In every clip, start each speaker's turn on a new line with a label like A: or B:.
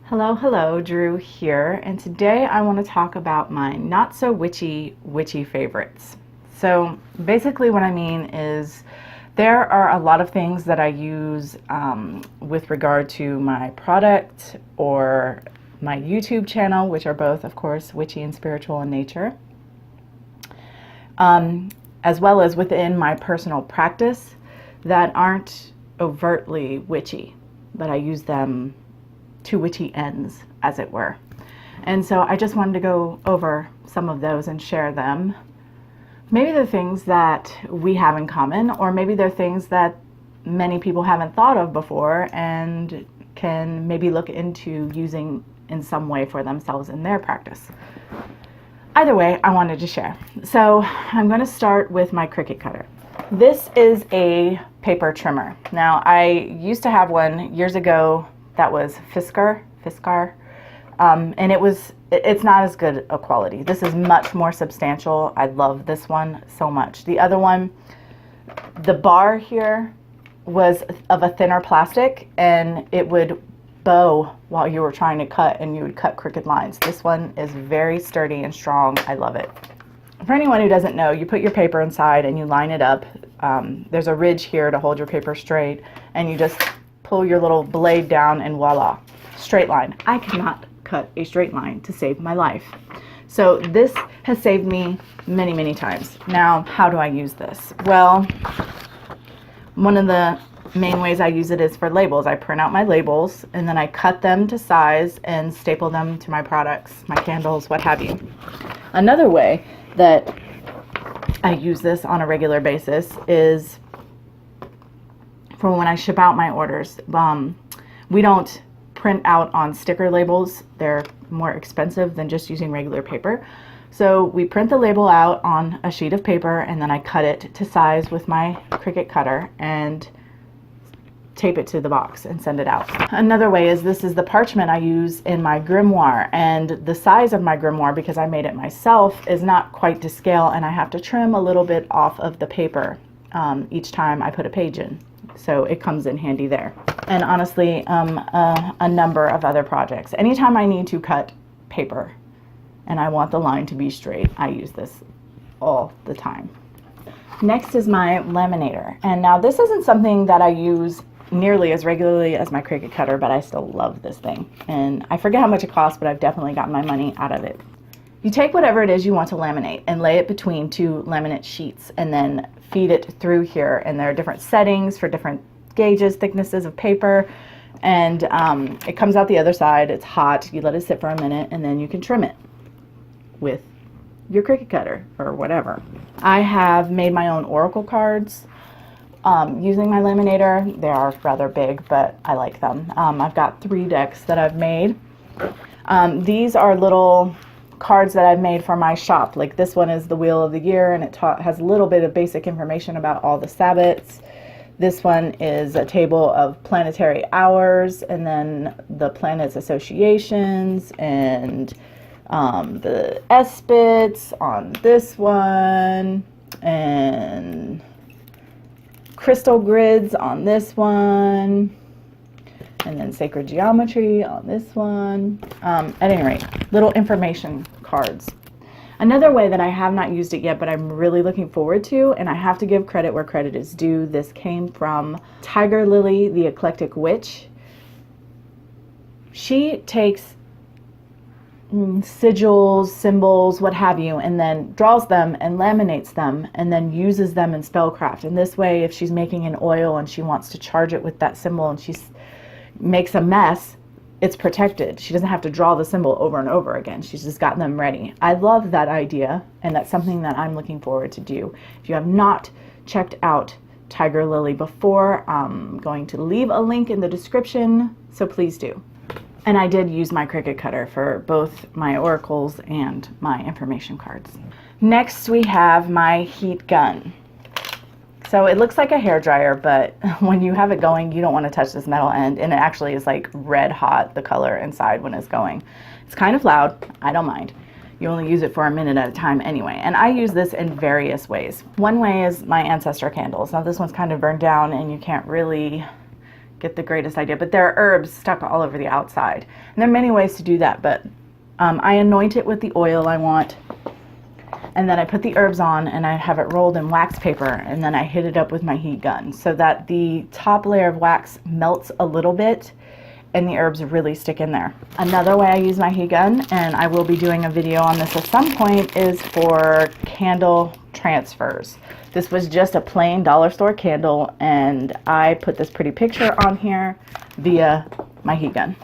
A: Hello, Drew here, and today I want to talk about my not so witchy favorites. So basically what I mean is there are a lot of things that I use with regard to my product or my YouTube channel, which are both, of course, witchy and spiritual in nature, as well as within my personal practice that aren't overtly witchy, but I use them to witchy ends, as it were. And so I just wanted to go over some of those and share them. Maybe they're things that we have in common, or maybe they're things that many people haven't thought of before and can maybe look into using in some way for themselves in their practice. Either way, I wanted to share. So I'm going to start with my Cricut cutter. This is a paper trimmer. Now, I used to have one years ago that was Fiskar, and it's not as good a quality. This is much more substantial. I love this one so much. The other one, the bar here was of a thinner plastic, and it would bow while you were trying to cut, and you would cut crooked lines. This one is very sturdy and strong. I love it. For anyone who doesn't know, you put your paper inside and you line it up. There's a ridge here to hold your paper straight, and you just pull your little blade down and voila, straight line. I cannot cut a straight line to save my life. So this has saved me many, many times. Now, how do I use this? Well, one of the main ways I use it is for labels. I print out my labels and then I cut them to size and staple them to my products, my candles, what have you. Another way that I use this on a regular basis is for when I ship out my orders. We don't print out on sticker labels. They're more expensive than just using regular paper. So we print the label out on a sheet of paper, and then I cut it to size with my Cricut cutter and tape it to the box and send it out. Another way is this is the parchment I use in my grimoire, and the size of my grimoire, because I made it myself, is not quite to scale, and I have to trim a little bit off of the paper each time I put a page in. So it comes in handy there. And honestly, a number of other projects. Anytime I need to cut paper and I want the line to be straight, I use this all the time. Next is my laminator. And now this isn't something that I use nearly as regularly as my Cricut cutter, but I still love this thing. And I forget how much it costs, but I've definitely gotten my money out of it. You take whatever it is you want to laminate and lay it between two laminate sheets and then feed it through here. And there are different settings for different gauges, thicknesses of paper. And it comes out the other side. It's hot. You let it sit for a minute and then you can trim it with your Cricut cutter or whatever. I have made my own oracle cards using my laminator. They are rather big, but I like them. I've got 3 decks that I've made. These are little cards that I've made for my shop. Like this one is the Wheel of the Year, and it has a little bit of basic information about all the Sabbats. This one is a table of planetary hours, and then the planets associations, and the S-bits on this one, and crystal grids on this one, and then sacred geometry on this one. At any rate, little information cards. Another way that I have not used it yet, but I'm really looking forward to, and I have to give credit where credit is due, this came from TigerLilie, the Eclectic Witch. She takes sigils, symbols, what have you, and then draws them and laminates them and then uses them in spellcraft. And this way, if she's making an oil and she wants to charge it with that symbol and she makes a mess, it's protected. She doesn't have to draw the symbol over and over again. She's just got them ready. I love that idea, and that's something that I'm looking forward to do. If you have not checked out TigerLilie before, I'm going to leave a link in the description, so please do. And I did use my Cricut cutter for both my oracles and my information cards. Next, we have my heat gun. So it looks like a hairdryer, but when you have it going, you don't want to touch this metal end, and it actually is like red hot, the color inside when it's going. It's kind of loud. I don't mind. You only use it for a minute at a time anyway. And I use this in various ways. One way is my ancestor candles. Now this one's kind of burned down and you can't really get the greatest idea. But there are herbs stuck all over the outside. And there are many ways to do that, but I anoint it with the oil I want. And then I put the herbs on and I have it rolled in wax paper, and then I hit it up with my heat gun so that the top layer of wax melts a little bit and the herbs really stick in there. Another way I use my heat gun, and I will be doing a video on this at some point, is for candle transfers. This was just a plain dollar store candle, and I put this pretty picture on here via my heat gun.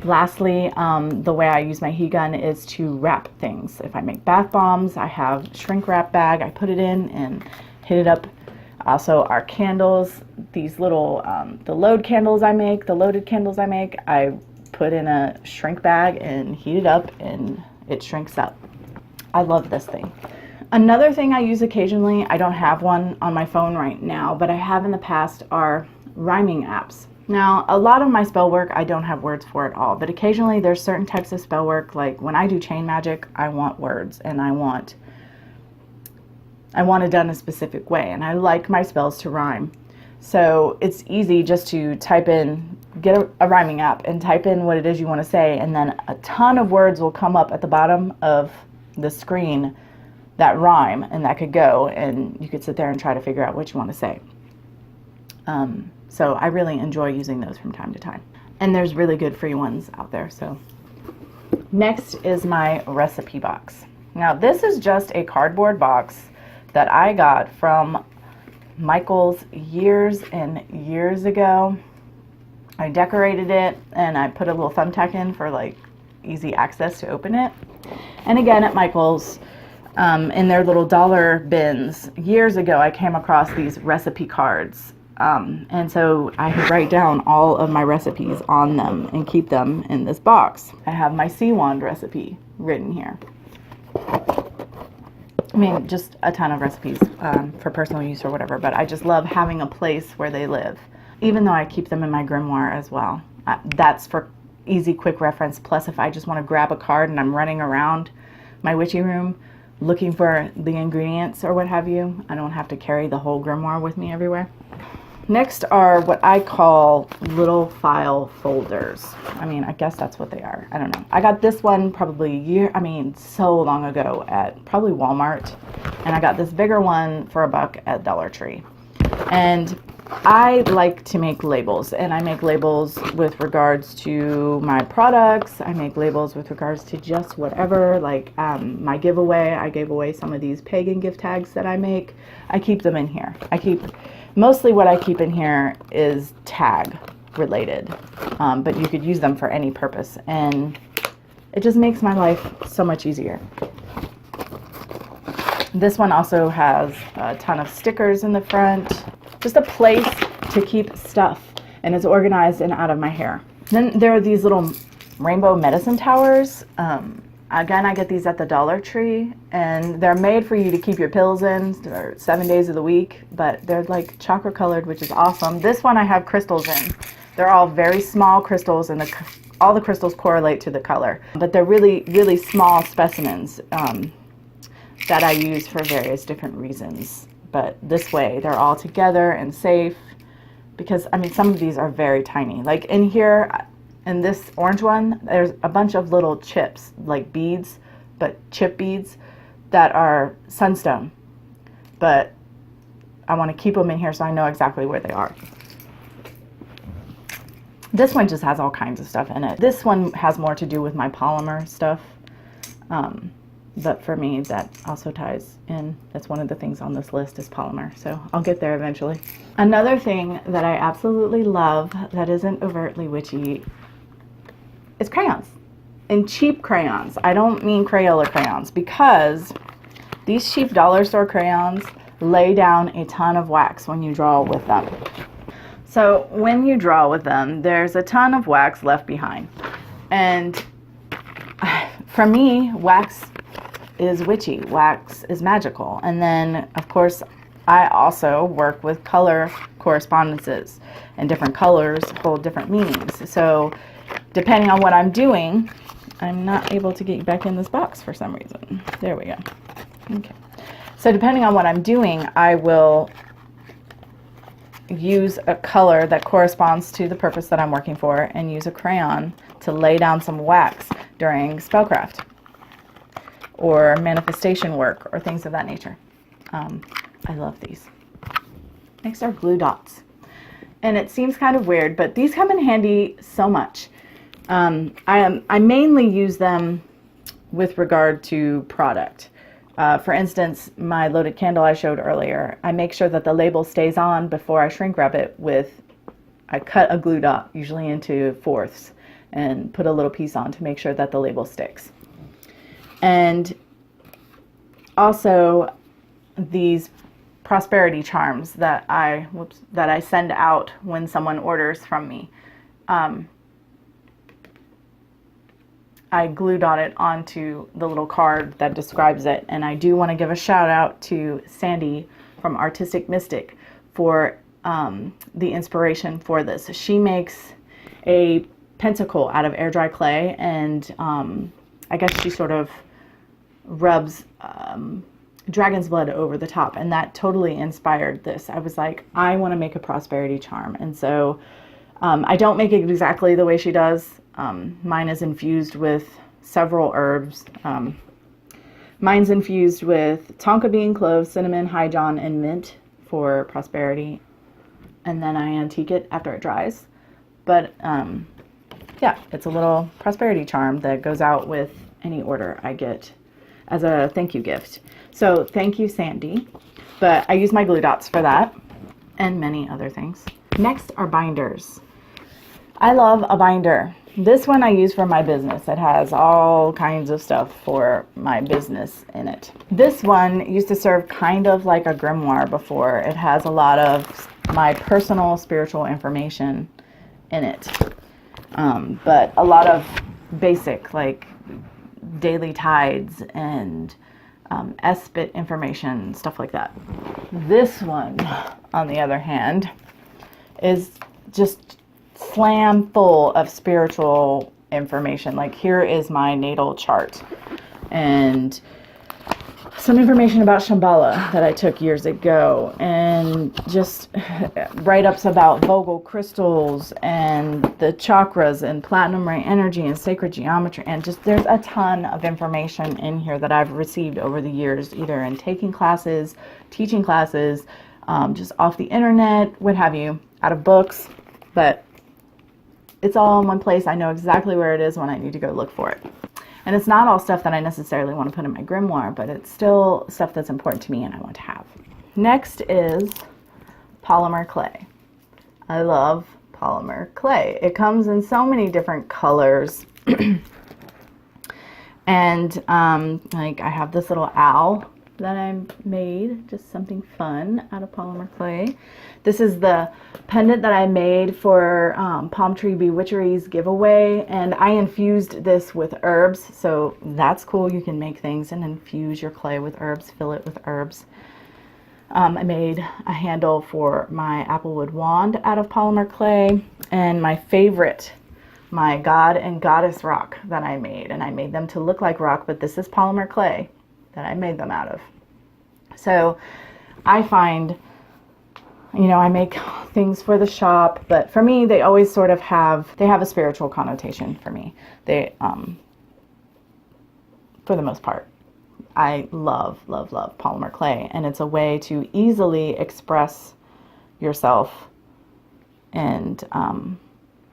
A: Lastly, the way I use my heat gun is to wrap things. If I make bath bombs, I have shrink wrap bag. I put it in and hit it up. Also, our candles, these little, the loaded candles I make, I put in a shrink bag and heat it up, and it shrinks up. I love this thing. Another thing I use occasionally, I don't have one on my phone right now, but I have in the past, are rhyming apps. Now, a lot of my spell work, I don't have words for at all, but occasionally there's certain types of spell work, like when I do chain magic, I want words, and I want it done a specific way, and I like my spells to rhyme. So it's easy just to type in, get a rhyming app and type in what it is you want to say, and then a ton of words will come up at the bottom of the screen that rhyme, and that could go, and you could sit there and try to figure out what you want to say. So I really enjoy using those from time to time. And there's really good free ones out there. So next is my recipe box. Now this is just a cardboard box that I got from Michael's years and years ago. I decorated it and I put a little thumbtack in for like easy access to open it. And again at Michael's, in their little dollar bins, years ago I came across these recipe cards. And so I write down all of my recipes on them and keep them in this box. I have my sea wand recipe written here. I mean, just a ton of recipes for personal use or whatever, but I just love having a place where they live, even though I keep them in my grimoire as well. That's for easy, quick reference. Plus, if I just want to grab a card and I'm running around my witchy room looking for the ingredients or what have you, I don't have to carry the whole grimoire with me everywhere. Next are what I call little file folders. I mean, I guess that's what they are. I don't know. I got this one probably so long ago at probably Walmart. And I got this bigger one for $1 at Dollar Tree. And I like to make labels. And I make labels with regards to my products. I make labels with regards to just whatever. Like my giveaway, I gave away some of these pagan gift tags that I make. I keep them in here. Mostly what I keep in here is tag related, but you could use them for any purpose, and it just makes my life so much easier. This one also has a ton of stickers in the front, just a place to keep stuff, and it's organized and out of my hair. Then there are these little rainbow medicine towers. Again, I get these at the Dollar Tree, and they're made for you to keep your pills in. They're 7 days of the week, but they're like chakra colored, which is awesome. This one I have crystals in. They're all very small crystals, and all the crystals correlate to the color. But they're really, really small specimens that I use for various different reasons. But this way, they're all together and safe, because, I mean, some of these are very tiny. Like in here, in this orange one, there's a bunch of little chips, like beads, but chip beads that are sunstone. But I want to keep them in here so I know exactly where they are. This one just has all kinds of stuff in it. This one has more to do with my polymer stuff. But for me, that also ties in. That's one of the things on this list is polymer. So I'll get there eventually. Another thing that I absolutely love that isn't overtly witchy is crayons, and cheap crayons. I don't mean Crayola crayons, because these cheap dollar store crayons lay down a ton of wax when you draw with them. So when you draw with them, there's a ton of wax left behind. And for me, wax is witchy. Wax is magical. And then, of course, I also work with color correspondences, and different colors hold different meanings. So depending on what I'm doing, I'm not able to get back in this box for some reason. There we go. Okay. So depending on what I'm doing, I will use a color that corresponds to the purpose that I'm working for, and use a crayon to lay down some wax during spellcraft or manifestation work or things of that nature. I love these. Next are glue dots. And it seems kind of weird, but these come in handy so much. I mainly use them with regard to product. For instance, my loaded candle I showed earlier, I make sure that the label stays on before I shrink wrap it with, I cut a glue dot, usually into fourths, and put a little piece on to make sure that the label sticks. And also these prosperity charms that I send out when someone orders from me. I glue dot it onto the little card that describes it. And I do want to give a shout out to Sandy from Artistic Mystic for the inspiration for this. She makes a pentacle out of air dry clay, and I guess she sort of rubs dragon's blood over the top, and that totally inspired this. I was like, I want to make a prosperity charm. And so I don't make it exactly the way she does. Mine is infused with several herbs. Mine's infused with tonka bean, cloves, cinnamon, highjawn, and mint for prosperity. And then I antique it after it dries. But yeah, it's a little prosperity charm that goes out with any order I get as a thank you gift. So thank you, Sandy. But I use my glue dots for that and many other things. Next are binders. I love a binder. This one I use for my business. It has all kinds of stuff for my business in it. This one used to serve kind of like a grimoire before. It has a lot of my personal spiritual information in it. But a lot of basic, like daily tides and S-bit information, stuff like that. This one, on the other hand, is just slam full of spiritual information. Like, here is my natal chart and some information about Shambhala that I took years ago, and just write-ups about Vogel crystals and the chakras and platinum ray energy and sacred geometry, and just there's a ton of information in here that I've received over the years, either in taking classes, teaching classes, just off the internet, what have you, out of books. But it's all in one place. I know exactly where it is when I need to go look for it. And it's not all stuff that I necessarily want to put in my grimoire, but it's still stuff that's important to me and I want to have. Next is polymer clay. I love polymer clay. It comes in so many different colors. And like, I have this little owl that I made, just something fun out of polymer clay. This is the pendant that I made for Palm Tree Bewitchery's giveaway, and I infused this with herbs, so that's cool. You can make things and infuse your clay with herbs, fill it with herbs. I made a handle for my applewood wand out of polymer clay, and my favorite, my god and goddess rock that I made, and I made them to look like rock, but this is polymer clay that I made them out of. So I find, you know, I make things for the shop, but for me, they always sort of have a spiritual connotation for me. They, for the most part, I love, love, love polymer clay, and it's a way to easily express yourself and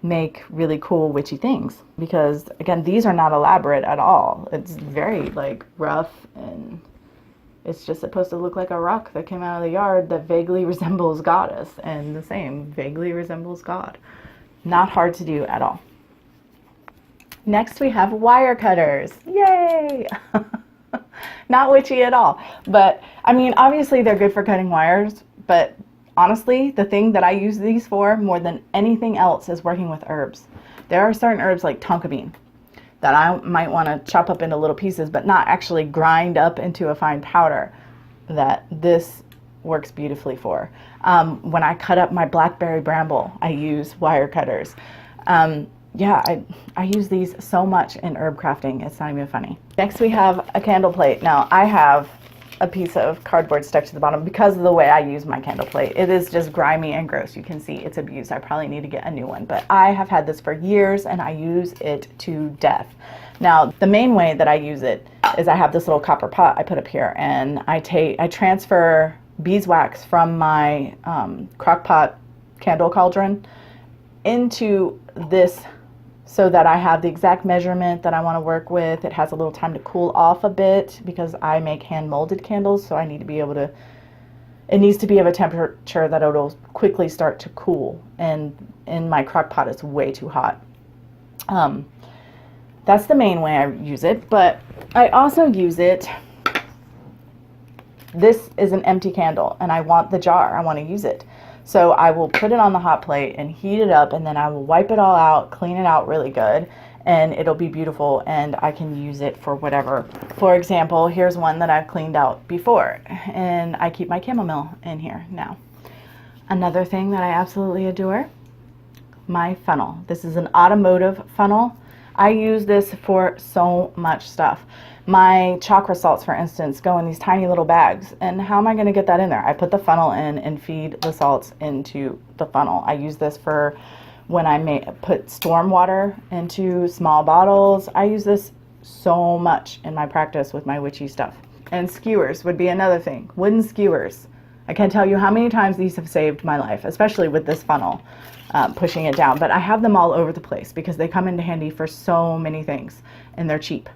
A: make really cool witchy things, because again, these are not elaborate at all. It's very like rough, and it's just supposed to look like a rock that came out of the yard that vaguely resembles goddess, and the same vaguely resembles God. Not hard to do at all. Next we have wire cutters. Yay! Not witchy at all, but I mean, obviously they're good for cutting wires, but honestly, the thing that I use these for more than anything else is working with herbs. There are certain herbs like tonka bean that I might want to chop up into little pieces, but not actually grind up into a fine powder, that this works beautifully for. When I cut up my blackberry bramble, I use wire cutters. Yeah, I use these so much in herb crafting, it's not even funny. Next we have a candle plate. Now I have a piece of cardboard stuck to the bottom because of the way I use my candle plate. It is just grimy and gross. You can see it's abused. I probably need to get a new one, but I have had this for years and I use it to death. Now, the main way that I use it is I have this little copper pot I put up here, and I transfer beeswax from my crock pot candle cauldron into this so that I have the exact measurement that I want to work with. It has a little time to cool off a bit because I make hand molded candles, so I need to be able to, it needs to be of a temperature that it'll quickly start to cool, and in my crock pot it's way too hot. That's the main way I use it, but I also use it, this is an empty candle and I want the jar, I want to use it. So I will put it on the hot plate and heat it up, and then I will wipe it all out, clean it out really good, and it'll be beautiful and I can use it for whatever. For example, here's one that I've cleaned out before, and I keep my chamomile in here now. Another thing that I absolutely adore, my funnel. This is an automotive funnel. I use this for so much stuff. My chakra salts, for instance, go in these tiny little bags. And how am I going to get that in there? I put the funnel in and feed the salts into the funnel. I use this for when I put storm water into small bottles. I use this so much in my practice with my witchy stuff. And skewers would be another thing. Wooden skewers. I can't tell you how many times these have saved my life, especially with this funnel. Pushing it down, but I have them all over the place because they come into handy for so many things and they're cheap.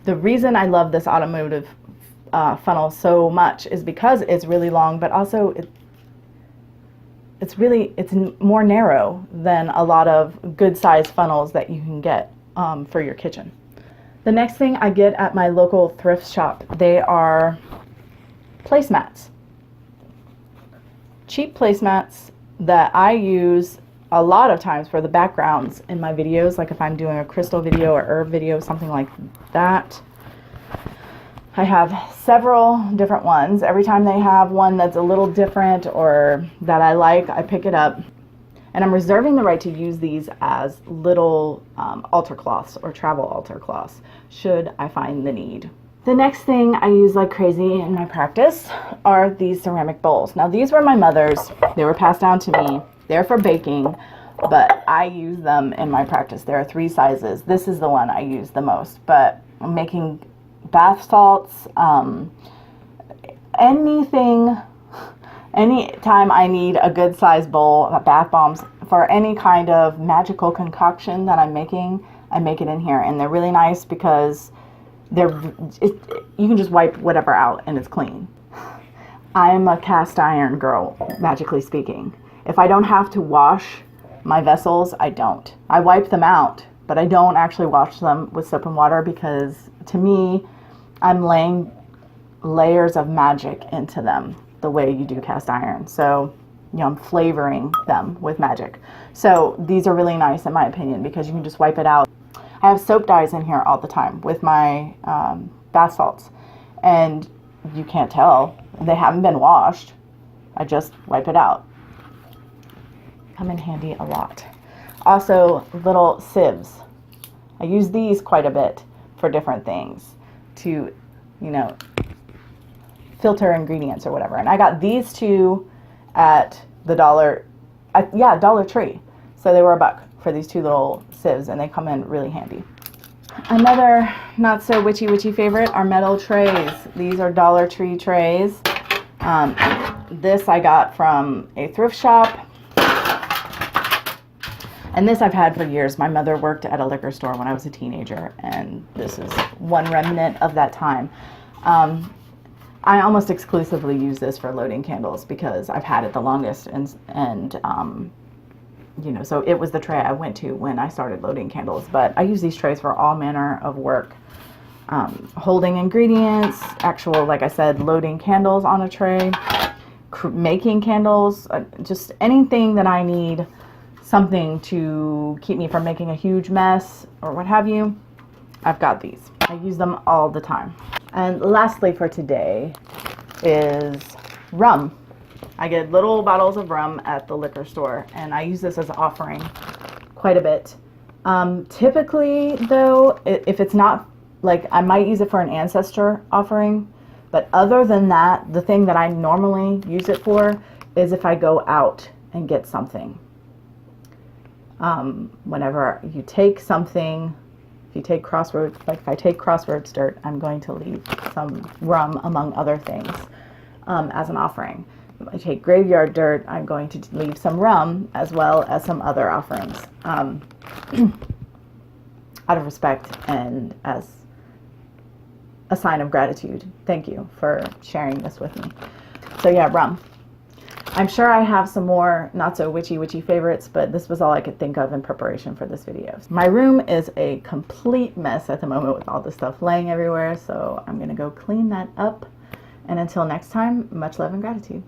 A: The reason I love this automotive funnel so much is because it's really long, but also it's more narrow than a lot of good sized funnels that you can get for your kitchen. The next thing I get at my local thrift shop, they are placemats. Cheap placemats that I use a lot of times for the backgrounds in my videos, like if I'm doing a crystal video or herb video, something like that. I have several different ones. Every time they have one that's a little different or that I like, I pick it up. And I'm reserving the right to use these as little altar cloths or travel altar cloths, should I find the need. The next thing I use like crazy in my practice are these ceramic bowls. Now these were my mother's. They were passed down to me. They're for baking, but I use them in my practice. There are 3 sizes. This is the one I use the most, but I'm making bath salts, anything, anytime I need a good size bowl, bath bombs, for any kind of magical concoction that I'm making, I make it in here. And they're really nice because you can just wipe whatever out and it's clean. I'm a cast iron girl, magically speaking. If I don't have to wash my vessels, I don't. I wipe them out, but I don't actually wash them with soap and water because to me, I'm laying layers of magic into them the way you do cast iron. So, you know, I'm flavoring them with magic. So these are really nice in my opinion because you can just wipe it out. I have soap dyes in here all the time with my bath salts, and you can't tell. They haven't been washed. I just wipe it out. Come in handy a lot. Also, little sieves. I use these quite a bit for different things to, you know, filter ingredients or whatever. And I got these 2 at the Dollar Tree. So they were $1 for these 2 little sieves, and they come in really handy. Another not so witchy favorite are metal trays. These are Dollar Tree trays. This I got from a thrift shop. And this I've had for years. My mother worked at a liquor store when I was a teenager, and this is one remnant of that time. I almost exclusively use this for loading candles because I've had it the longest, and you know, so it was the tray I went to when I started loading candles. But I use these trays for all manner of work. Holding ingredients, actual, like I said, loading candles on a tray, making candles, just anything that I need something to keep me from making a huge mess or what have you, I've got these. I use them all the time. And lastly for today is rum. I get little bottles of rum at the liquor store, and I use this as an offering quite a bit. Typically though, if it's not, like, I might use it for an ancestor offering, But other than that, the thing that I normally use it for is if I go out and get something. Whenever you take something, if you take crossroads, like if I take crossroads dirt, I'm going to leave some rum among other things as an offering. If I take graveyard dirt, I'm going to leave some rum as well as some other offerings out of respect and as a sign of gratitude. Thank you for sharing this with me. So yeah, rum. I'm sure I have some more not so witchy favorites, but this was all I could think of in preparation for this video. My room is a complete mess at the moment with all the stuff laying everywhere, so I'm gonna go clean that up. And until next time, much love and gratitude.